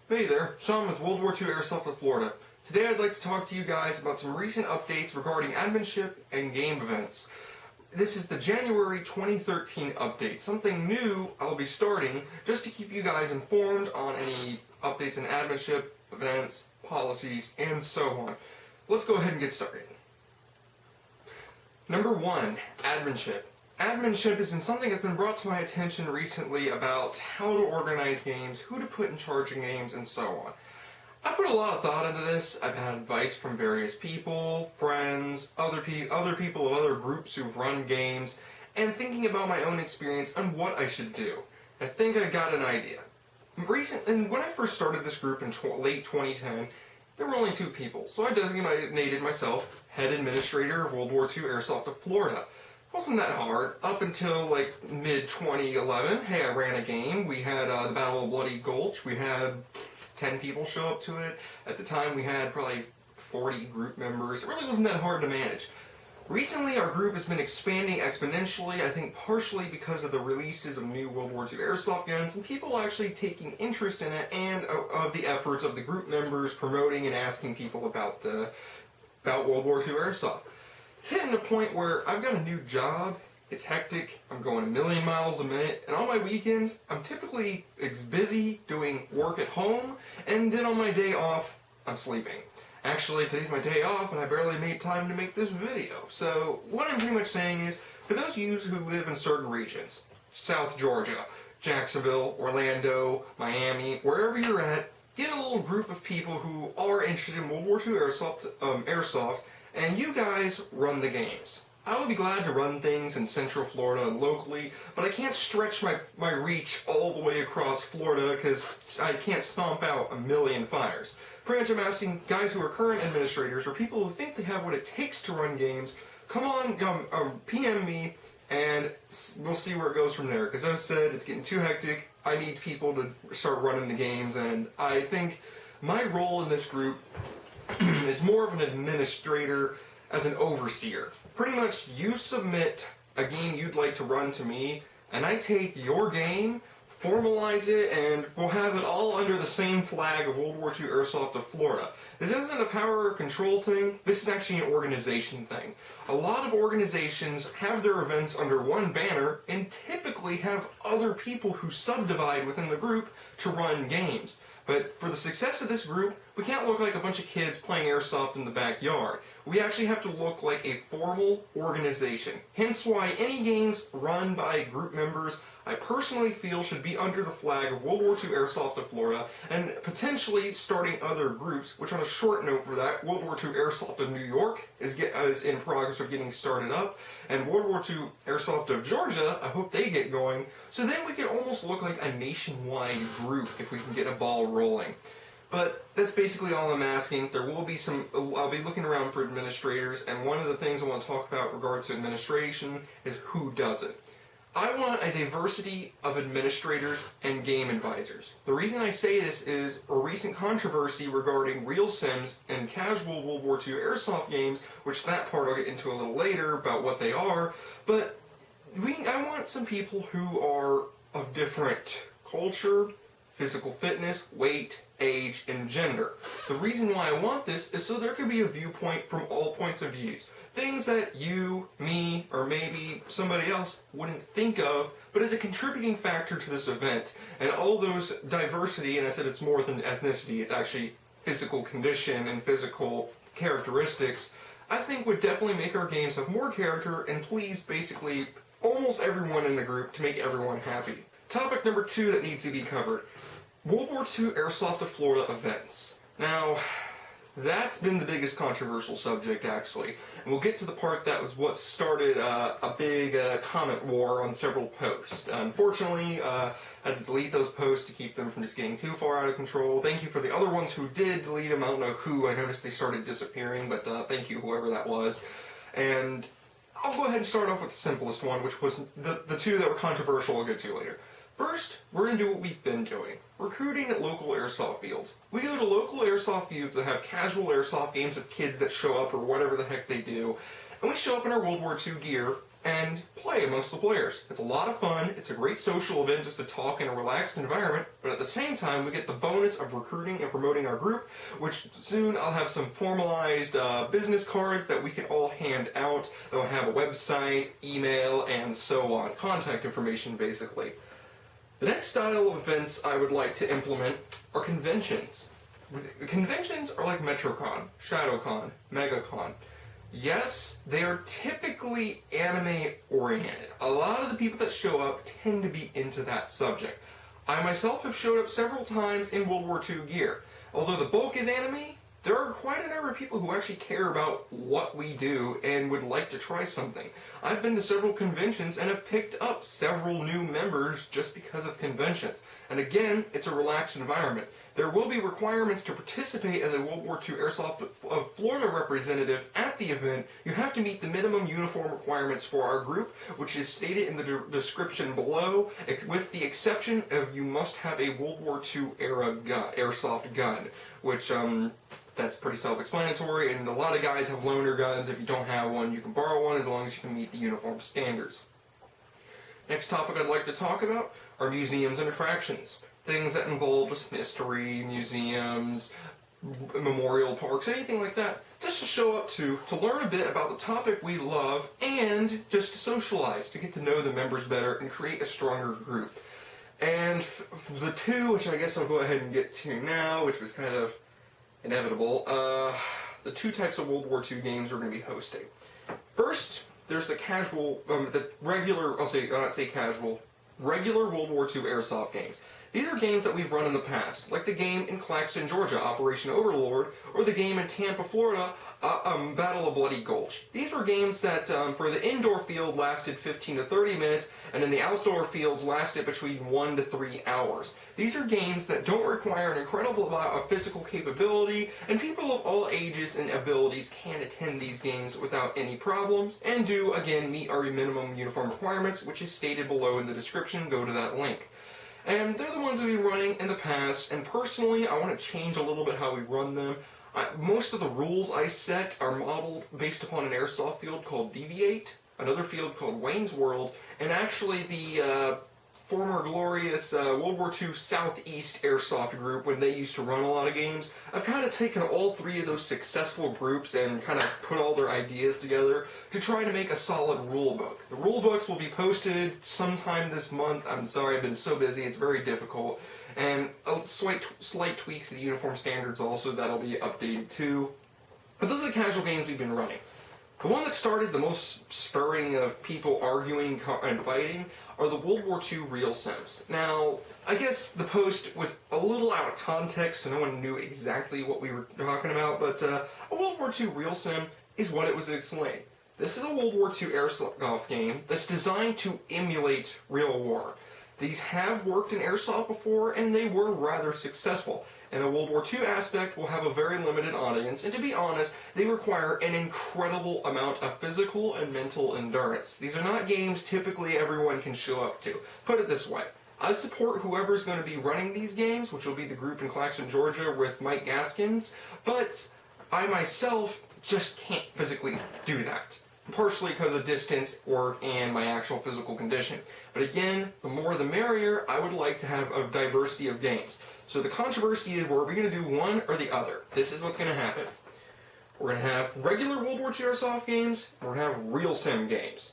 Hey there, Sean with World War II Airsoft of Florida. Today I'd like to talk to you guys about some recent updates regarding adminship and game events. This is the January 2013 update, something new I'll be starting just to keep you guys informed on any updates in adminship, events, policies, and so on. Let's go ahead and get started. Number 1, adminship. Adminship has been something that's been brought to my attention recently about how to organize games, who to put in charge of games, and so on. I put a lot of thought into this. I've had advice from various people, friends, other people of other groups who've run games, and thinking about my own experience on what I should do. I think I got an idea. When I first started this group in late 2010, there were only 2 people, so I designated myself head administrator of World War II Airsoft of Florida. Wasn't that hard, up until like mid-2011. Hey, I ran a game. We had the Battle of Bloody Gulch. We had 10 people show up to it. At the time, we had probably 40 group members. It really wasn't that hard to manage. Recently, our group has been expanding exponentially, I think partially because of the releases of new World War II airsoft guns, and people actually taking interest in it, and of the efforts of the group members promoting and asking people about World War II airsoft. It's hitting a point where I've got a new job, it's hectic, I'm going a million miles a minute, and on my weekends, I'm typically busy doing work at home, and then on my day off, I'm sleeping. Actually, today's my day off, and I barely made time to make this video. So, what I'm pretty much saying is, for those of you who live in certain regions, South Georgia, Jacksonville, Orlando, Miami, wherever you're at, get a little group of people who are interested in World War II airsoft, and you guys run the games. I would be glad to run things in Central Florida and locally, but I can't stretch my reach all the way across Florida because I can't stomp out a million fires. Pretty much I'm asking guys who are current administrators or people who think they have what it takes to run games, come on, PM me, and we'll see where it goes from there. Because as I said, it's getting too hectic. I need people to start running the games, and I think my role in this group is more of an administrator as an overseer. Pretty much you submit a game you'd like to run to me, and I take your game, formalize it, and we'll have it all under the same flag of World War II Airsoft of Florida. This isn't a power or control thing, this is actually an organization thing. A lot of organizations have their events under one banner and typically have other people who subdivide within the group to run games. But for the success of this group, we can't look like a bunch of kids playing airsoft in the backyard. We actually have to look like a formal organization. Hence why any games run by group members, I personally feel should be under the flag of World War II Airsoft of Florida, and potentially starting other groups, which on a short note for that, World War II Airsoft of New York is in progress of getting started up, and World War II Airsoft of Georgia, I hope they get going, so then we could almost look like a nationwide group if we can get a ball rolling. But that's basically all I'm asking. There will be I'll be looking around for administrators, and one of the things I want to talk about in regards to administration is who does it. I want a diversity of administrators and game advisors. The reason I say this is a recent controversy regarding real sims and casual World War II airsoft games, which that part I'll get into a little later about what they are, but I want some people who are of different culture, physical fitness, weight, age, and gender. The reason why I want this is so there can be a viewpoint from all points of views. Things that you, me, or maybe somebody else wouldn't think of, but as a contributing factor to this event. And all those diversity, and I said it's more than ethnicity, it's actually physical condition and physical characteristics, I think would definitely make our games have more character and please basically almost everyone in the group to make everyone happy. Topic number 2 that needs to be covered. World War II Airsoft of Florida events. Now, that's been the biggest controversial subject, actually. And we'll get to the part that was what started a big comment war on several posts. Unfortunately, I had to delete those posts to keep them from just getting too far out of control. Thank you for the other ones who did delete them. I don't know who. I noticed they started disappearing, but thank you, whoever that was. And I'll go ahead and start off with the simplest one, which was the 2 that were controversial I'll get to later. First, we're going to do what we've been doing. Recruiting at local airsoft fields. We go to local airsoft fields that have casual airsoft games with kids that show up or whatever the heck they do, and we show up in our World War II gear, and play amongst the players. It's a lot of fun. It's a great social event just to talk in a relaxed environment, but at the same time we get the bonus of recruiting and promoting our group, which soon I'll have some formalized business cards that we can all hand out. They'll have a website, email, and so on. Contact information, basically. The next style of events I would like to implement are conventions. Conventions are like MetroCon, ShadowCon, MegaCon. Yes, they are typically anime-oriented. A lot of the people that show up tend to be into that subject. I myself have showed up several times in World War II gear. Although the bulk is anime, there are quite a number of people who actually care about what we do and would like to try something. I've been to several conventions and have picked up several new members just because of conventions. And again, it's a relaxed environment. There will be requirements to participate as a World War II Airsoft of Florida representative at the event. You have to meet the minimum uniform requirements for our group, which is stated in the description below, with the exception of you must have a World War II era airsoft gun, which that's pretty self-explanatory, and a lot of guys have loaner guns. If you don't have one, you can borrow one as long as you can meet the uniform standards. Next topic I'd like to talk about are museums and attractions. Things that involve history, museums, memorial parks, anything like that. Just to show up to learn a bit about the topic we love, and just to socialize, to get to know the members better and create a stronger group. And the two, which I guess I'll go ahead and get to now, which was kind of inevitable, the two types of World War II games we're going to be hosting. First, there's the casual, the regular, not say casual, regular World War II airsoft games. These are games that we've run in the past, like the game in Claxton, Georgia, Operation Overlord, or the game in Tampa, Florida, Battle of Bloody Gulch. These were games that, for the indoor field, lasted 15 to 30 minutes, and in the outdoor fields lasted between 1 to 3 hours. These are games that don't require an incredible amount of physical capability, and people of all ages and abilities can attend these games without any problems, and do, again, meet our minimum uniform requirements, which is stated below in the description. Go to that link. And they're the ones that we've been running in the past, and personally, I want to change a little bit how we run them. Most of the rules I set are modeled based upon an airsoft field called Deviate, another field called Wayne's World, and actually the former glorious World War II Southeast Airsoft group, when they used to run a lot of games. I've kind of taken all three of those successful groups and kind of put all their ideas together to try to make a solid rule book. The rule books will be posted sometime this month. I'm sorry, I've been so busy, it's very difficult. And slight tweaks to the uniform standards also that'll be updated too. But those are the casual games we've been running. The one that started the most stirring of people arguing and fighting are the World War II real sims. Now, I guess the post was a little out of context, so no one knew exactly what we were talking about, but a World War II real sim is what it was explained. This is a World War II airsoft game that's designed to emulate real war. These have worked in airsoft before, and they were rather successful. And the World War II aspect will have a very limited audience, and to be honest, they require an incredible amount of physical and mental endurance. These are not games typically everyone can show up to. Put it this way, I support whoever's going to be running these games, which will be the group in Claxton, Georgia with Mike Gaskins, but I myself just can't physically do that. Partially because of distance, work, and my actual physical condition. But again, the more the merrier. I would like to have a diversity of games. So the controversy is, were we going to do one or the other? This is what's going to happen. We're going to have regular World War II airsoft games, and we're going to have real sim games.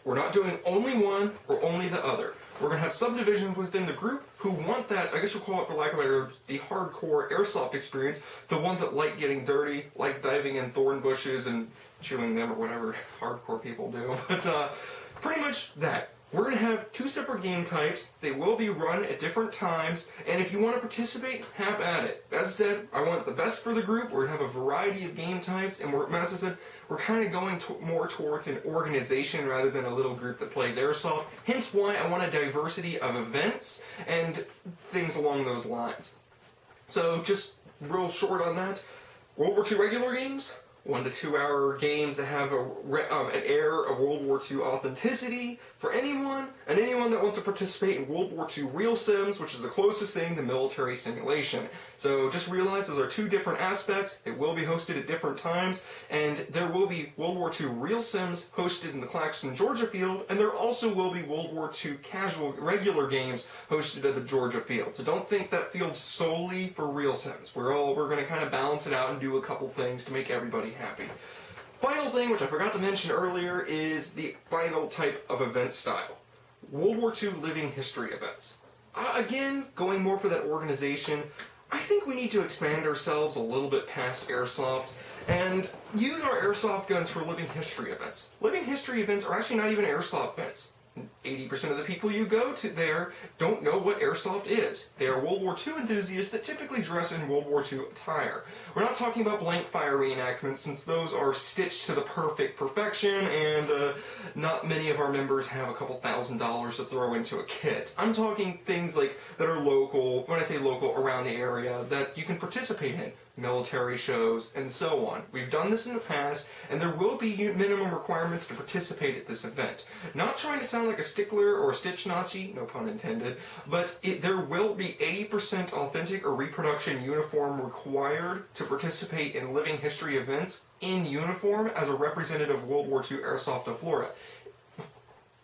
We're not doing only one or only the other. We're going to have subdivisions within the group who want that, I guess you'll call it for lack of a better, the hardcore airsoft experience, the ones that like getting dirty, like diving in thorn bushes and chewing them or whatever hardcore people do. But pretty much that. We're going to have two separate game types. They will be run at different times, and if you want to participate, have at it. As I said, I want the best for the group. We're going to have a variety of game types, and as I said, we're kind of going more towards an organization rather than a little group that plays airsoft. Hence why I want a diversity of events and things along those lines. So just real short on that. World War II regular games, 1 to 2 hour games that have an air of World War II authenticity for anyone, and anyone that wants to participate in World War II real sims, which is the closest thing to military simulation. So just realize those are two different aspects. It will be hosted at different times, and there will be World War II real sims hosted in the Claxton, Georgia field, and there also will be World War II casual, regular games hosted at the Georgia field. So don't think that field's solely for real sims. We're going to kind of balance it out and do a couple things to make everybody happy. Final thing, which I forgot to mention earlier, is the final type of event style. World War II living history events. Again, going more for that organization, I think we need to expand ourselves a little bit past airsoft and use our airsoft guns for living history events. Living history events are actually not even airsoft events. 80% of the people you go to there don't know what airsoft is. They are World War II enthusiasts that typically dress in World War II attire. We're not talking about blank fire reenactments, since those are stitched to the perfection, and not many of our members have a couple $1,000s to throw into a kit. I'm talking things like that are local, when I say local, around the area, that you can participate in. Military shows, and so on. We've done this in the past, and there will be minimum requirements to participate at this event. Not trying to sound like a stickler or a stitch Nazi, no pun intended, but there will be 80% authentic or reproduction uniform required to participate in living history events in uniform as a representative of World War II Airsoft of Florida.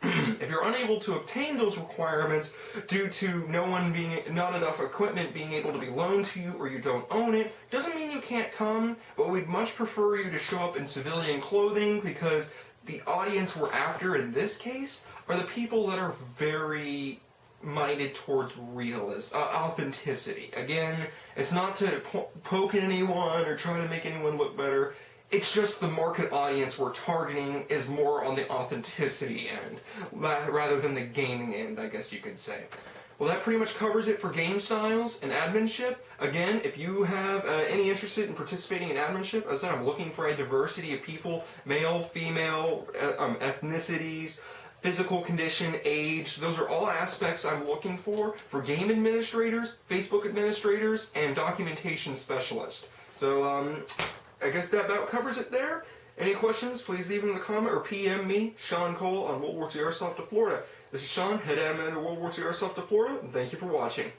If you're unable to obtain those requirements due to not enough equipment being able to be loaned to you, or you don't own it, doesn't mean you can't come, but we'd much prefer you to show up in civilian clothing, because the audience we're after in this case are the people that are very minded towards realism, authenticity. Again, it's not to poke at anyone or try to make anyone look better. It's just the market audience we're targeting is more on the authenticity end, rather than the gaming end, I guess you could say. Well, that pretty much covers it for game styles and adminship. Again, if you have any interest in participating in adminship, as I said, I'm looking for a diversity of people, male, female, ethnicities, physical condition, age. Those are all aspects I'm looking for game administrators, Facebook administrators, and documentation specialists. So, I guess that about covers it there. Any questions, please leave them in the comment or PM me, Sean Cole, on World War II Airsoft of Florida. This is Sean, head admin of World War II Airsoft of Florida, and thank you for watching.